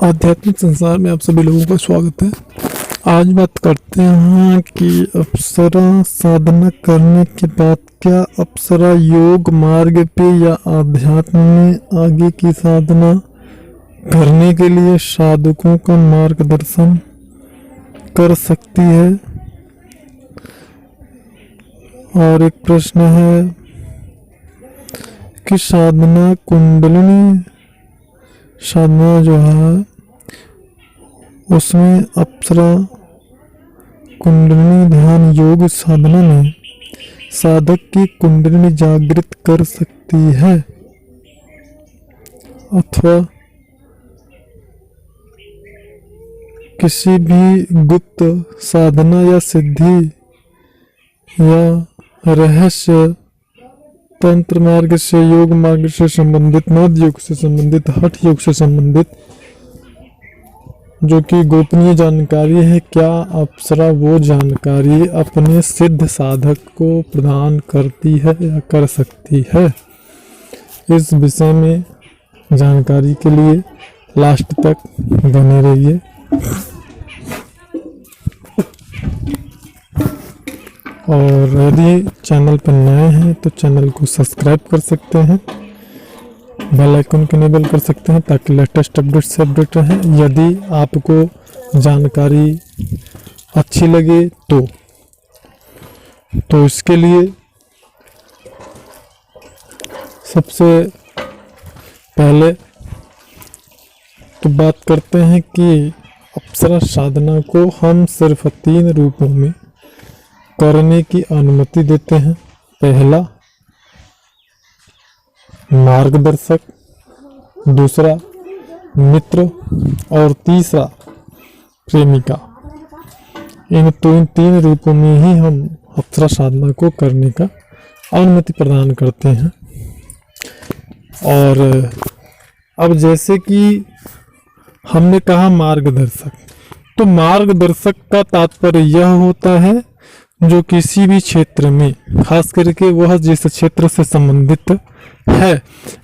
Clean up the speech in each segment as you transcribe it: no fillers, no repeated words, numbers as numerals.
आध्यात्मिक संसार में आप सभी लोगों का स्वागत है। आज बात करते हैं कि अप्सरा साधना करने के बाद क्या अप्सरा योग मार्ग पे या आध्यात्म में आगे की साधना करने के लिए साधकों का मार्गदर्शन कर सकती है। और एक प्रश्न है कि साधना कुंडलिनी साधना जो है उसमें अप्सरा कुंडलिनी ध्यान योग साधना में साधक की कुंडलिनी जागृत कर सकती है अथवा किसी भी गुप्त साधना या सिद्धि या रहस्य तंत्र मार्ग से योग मार्ग से संबंधित मध्य योग से संबंधित हठ योग से संबंधित जो कि गोपनीय जानकारी है, क्या अप्सरा वो जानकारी अपने सिद्ध साधक को प्रदान करती है या कर सकती है। इस विषय में जानकारी के लिए लास्ट तक बने रहिए। और यदि चैनल पर नए हैं तो चैनल को सब्सक्राइब कर सकते हैं, बेल आइकन को इनेबल कर सकते हैं ताकि लेटेस्ट अपडेट से अपडेट रहें। यदि आपको जानकारी अच्छी लगे तो इसके लिए सबसे पहले तो बात करते हैं कि अप्सरा साधना को हम सिर्फ 3 रूपों में करने की अनुमति देते हैं। पहला मार्गदर्शक, दूसरा मित्र और तीसरा प्रेमिका। इन 3 रूपों में ही हम अप्सरा साधना को करने का अनुमति प्रदान करते हैं। और अब जैसे कि हमने कहा मार्गदर्शक, तो मार्गदर्शक का तात्पर्य यह होता है जो किसी भी क्षेत्र में, खास करके वह जिस क्षेत्र से संबंधित है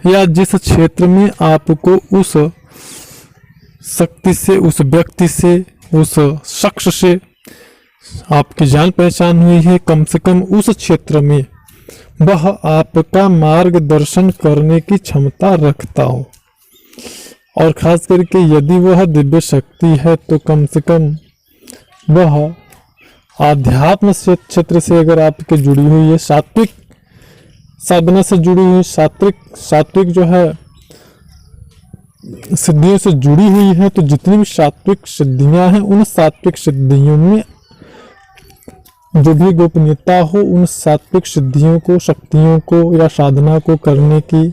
या जिस क्षेत्र में आपको उस शक्ति से, उस व्यक्ति से, उस शख्स से आपकी जान पहचान हुई है, कम से कम उस क्षेत्र में वह आपका मार्गदर्शन करने की क्षमता रखता हो। और खास करके यदि वह दिव्य शक्ति है तो कम से कम वह आध्यात्म क्षेत्र से अगर आपके जुड़ी हुई है, सात्विक साधना से जुड़ी हुई, सात्विक जो है सिद्धियों से जुड़ी हुई है, तो जितनी भी सात्विक सिद्धियां हैं उन सात्विक सिद्धियों में जो भी गोपनीयता हो, उन सात्विक सिद्धियों को, शक्तियों को या साधना को करने की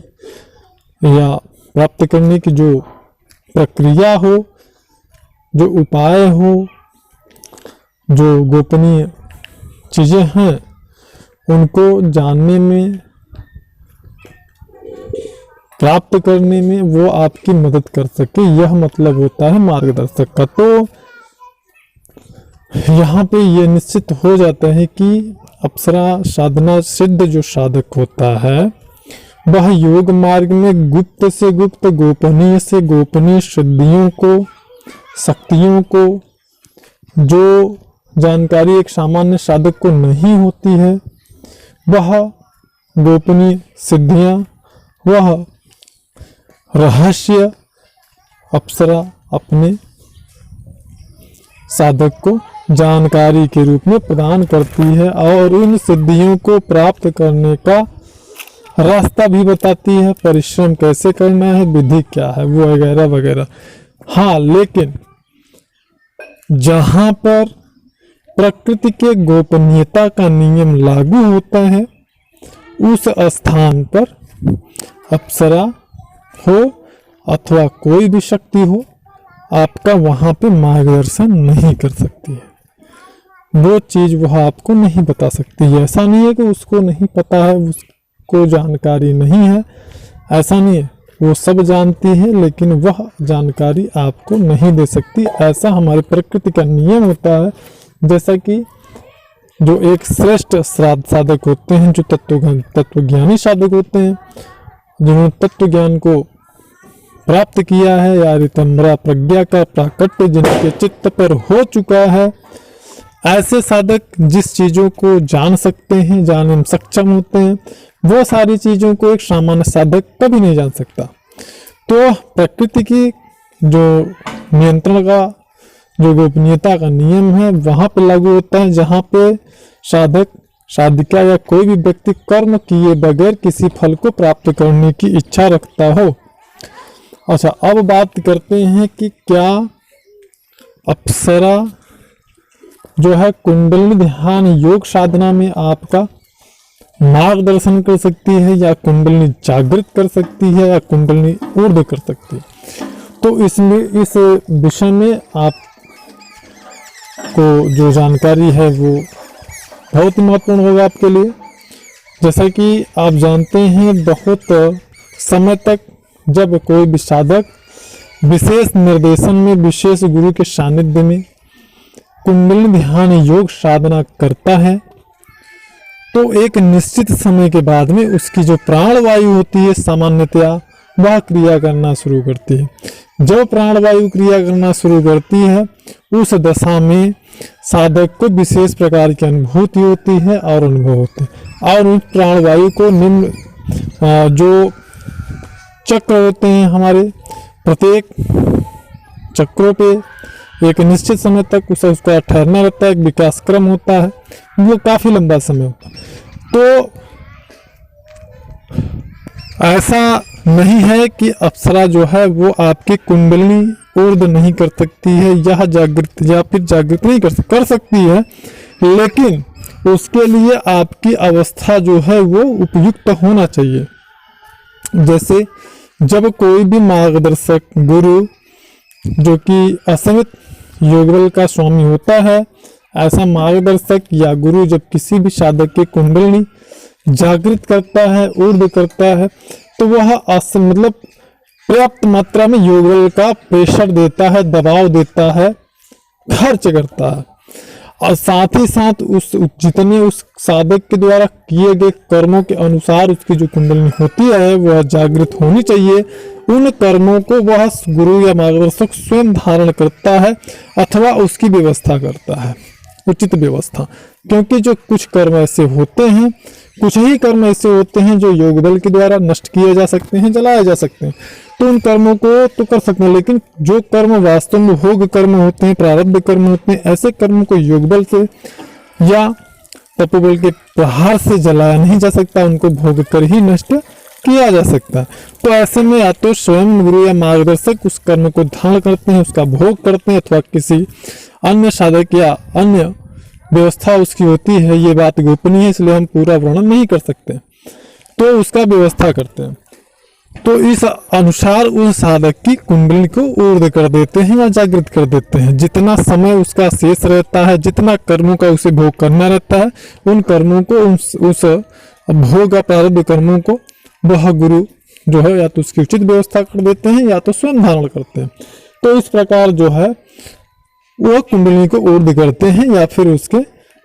या प्राप्त करने की जो प्रक्रिया हो, जो उपाय हो, जो गोपनीय चीजें हैं, उनको जानने में, प्राप्त करने में वो आपकी मदद कर सके, यह मतलब होता है मार्गदर्शक का। तो यहाँ पे ये निश्चित हो जाता है कि अप्सरा साधना सिद्ध जो साधक होता है वह योग मार्ग में गुप्त से गुप्त, गोपनीय से गोपनीय सिद्धियों को, शक्तियों को, जो जानकारी एक सामान्य साधक को नहीं होती है, वह गोपनीय सिद्धियां, वह रहस्य अप्सरा अपने साधक को जानकारी के रूप में प्रदान करती है और उन सिद्धियों को प्राप्त करने का रास्ता भी बताती है, परिश्रम कैसे करना है, विधि क्या है, वो वगैरह वगैरह। हाँ, लेकिन जहां पर प्रकृति के गोपनीयता का नियम लागू होता है उस स्थान पर अप्सरा हो अथवा कोई भी शक्ति हो, आपका वहां पे मार्गदर्शन नहीं कर सकती है। वो चीज वह आपको नहीं बता सकती है। ऐसा नहीं है कि उसको नहीं पता है, उसको जानकारी नहीं है, ऐसा नहीं है। वो सब जानती है लेकिन वह जानकारी आपको नहीं दे सकती। ऐसा हमारी प्रकृति का नियम होता है। जैसा कि जो एक श्रेष्ठ साधक होते हैं, जो तत्वज्ञानी साधक होते हैं, जिन्होंने तत्व ज्ञान को प्राप्त किया है या ऋतंभरा प्रज्ञा का प्राकट्य जिनके चित्त पर हो चुका है, ऐसे साधक जिस चीजों को जान सकते हैं, जानने में सक्षम होते हैं, वो सारी चीजों को एक सामान्य साधक कभी नहीं जान सकता। तो प्रकृति की जो नियंत्रण का, जो गोपनीयता का नियम है, वहां पे लागू होता है जहां पे साधक, साधिका या कोई भी व्यक्ति कर्म किए बगैर किसी फल को प्राप्त करने की इच्छा रखता हो। अच्छा, अब बात करते हैं कि क्या अप्सरा जो है कुंडलिनी ध्यान योग साधना में आपका मार्गदर्शन कर सकती है, या कुंडलिनी जागृत कर सकती है, या कुंडलिनी ऊर्ध्व कर सकती है। तो इसमें इस विषय में आपको जो जानकारी है वो बहुत ही महत्वपूर्ण होगा आपके लिए। जैसा कि आप जानते हैं, बहुत समय तक जब कोई भी साधक विशेष निर्देशन में, विशेष गुरु के सानिध्य में कुंडलिनी ध्यान योग साधना करता है, तो एक निश्चित समय के बाद में उसकी जो प्राणवायु होती है सामान्यतया वह क्रिया करना शुरू करती है। जब प्राणवायु क्रिया करना शुरू करती है, उस दशा में साधक को विशेष प्रकार की अनुभूति होती है और अनुभव होते हैं। और उस प्राणवायु को निम्न जो चक्र होते हैं हमारे, प्रत्येक चक्रों पे एक निश्चित समय तक उसका ठहरना रहता है, एक विकास क्रम होता है, वो काफी लंबा समय होता है। तो ऐसा नहीं है कि अप्सरा जो है वो आपकी कुंडलिनी ऊर्ध्व नहीं कर सकती है, या जागृत या फिर जागृत नहीं कर सकती है, लेकिन उसके लिए आपकी अवस्था जो है वो उपयुक्त होना चाहिए। जैसे जब कोई भी मार्गदर्शक गुरु जो कि असीमित योगबल का स्वामी होता है, ऐसा मार्गदर्शक या गुरु जब किसी भी साधक की कुंडलिनी जागृत करता है, ऊर्ध्व करता है, तो वह मतलब पर्याप्त मात्रा में योगबल का प्रेशर देता है, दबाव देता है, खर्च करता है, और साथ ही साथ उस जितने उस साधक के द्वारा किए गए कर्मों के अनुसार उसकी जो कुंडलिनी होती है वह जागृत होनी चाहिए। उन कर्मों को वह गुरु या मार्गदर्शक स्वयं धारण करता है अथवा उसकी व्यवस्था करता है, उचित व्यवस्था। क्योंकि जो कुछ कर्म ऐसे होते हैं, कुछ ही कर्म ऐसे होते हैं जो योग बल के द्वारा नष्ट किए जा सकते हैं, जलाए जा सकते हैं, तो उन कर्मों को तो कर सकते हैं। लेकिन जो कर्म वास्तव में भोग कर्म होते हैं, प्रारब्ध कर्म होते हैं, ऐसे कर्मों को योग बल से या तपोबल के प्रहार से जलाया नहीं जा सकता, उनको भोग कर ही नष्ट किया जा सकता है। तो ऐसे में या तो स्वयं गुरु या मार्गदर्शक उस कर्म को धारण करते हैं, उसका भोग करते हैं, अथवा किसी अन्य साधक या अन्य व्यवस्था उसकी होती है। ये बात गोपनीय है, इसलिए हम पूरा वर्णन नहीं कर सकते, तो उसका व्यवस्था करते हैं। तो इस अनुसार उस साधक की कुंडलिनी को ऊर्ध्व कर देते हैं या जागृत कर देते हैं। जितना समय उसका शेष रहता है, जितना कर्मों का उसे भोग करना रहता है, उन कर्मों को उस भोग या प्रारब्ध कर्मों को वह गुरु जो है या तो उसकी उचित व्यवस्था कर देते हैं या तो स्वयं धारण करते हैं। तो इस प्रकार जो है वह कुंडलिनी को ऊर्ध्व करते हैं या फिर उसके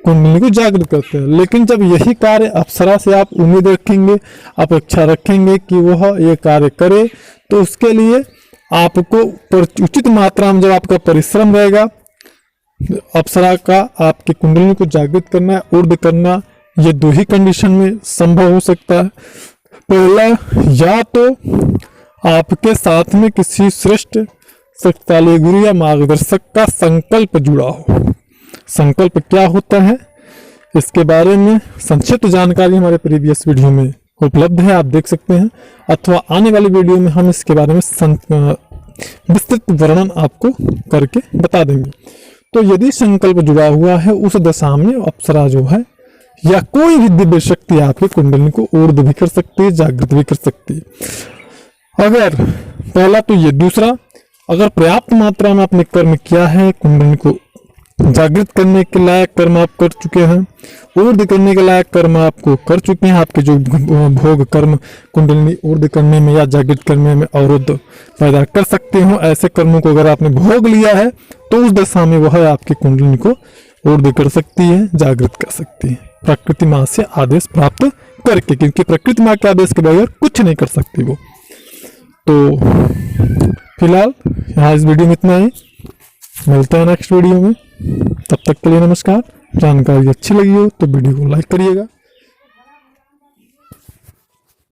कुंडलिनी को जागृत करते हैं। लेकिन जब यही कार्य अप्सरा से आप उम्मीद रखेंगे, अपेक्षा रखेंगे कि वह ये कार्य करे, तो उसके लिए आपको उचित मात्रा में जब आपका परिश्रम रहेगा, अप्सरा का आपकी कुंडलिनी को जागृत करना, ऊर्ध्व करना, ये दो ही कंडीशन में संभव हो सकता है। पहला, या तो आपके साथ में किसी श्रेष्ठ शक्तिशाली गुरु या मार्गदर्शक का संकल्प जुड़ा हो। संकल्प क्या होता है, इसके बारे में संक्षिप्त जानकारी हमारे प्रीवियस वीडियो में उपलब्ध है, आप देख सकते हैं, अथवा आने वाली वीडियो में हम इसके बारे में विस्तृत वर्णन आपको करके बता देंगे। तो यदि संकल्प जुड़ा हुआ है, उस दशा में अप्सरा जो है या कोई भी दिव्य शक्ति आपकी कुंडलिनी को ऊर्ध्व भी कर सकती है, जागृत भी कर सकती है। अगर पहला तो ये, दूसरा, अगर पर्याप्त मात्रा में आपने कर्म किया है, कुंडलिनी को जागृत करने के लायक कर्म आप कर चुके हैं, ऊर्ध्व करने के लायक कर्म आपको कर चुके हैं, आपके जो भोग कर्म कुंडलिनी ऊर्ध्व करने में या जागृत करने में अवरोध पैदा कर सकते हो, ऐसे कर्मों को अगर आपने भोग लिया है तो उस दशा में वह आपकी कुंडलिनी को ऊर्ध्व कर सकती है, जागृत कर सकती है, प्रकृति माँ से आदेश प्राप्त करके, क्योंकि प्रकृति माँ के आदेश के बगैर कुछ नहीं कर सकती वो। तो फिलहाल यहाँ इस वीडियो में इतना ही, मिलते हैं नेक्स्ट वीडियो में। तब तक के लिए नमस्कार। जानकारी अच्छी लगी हो तो वीडियो को लाइक करिएगा।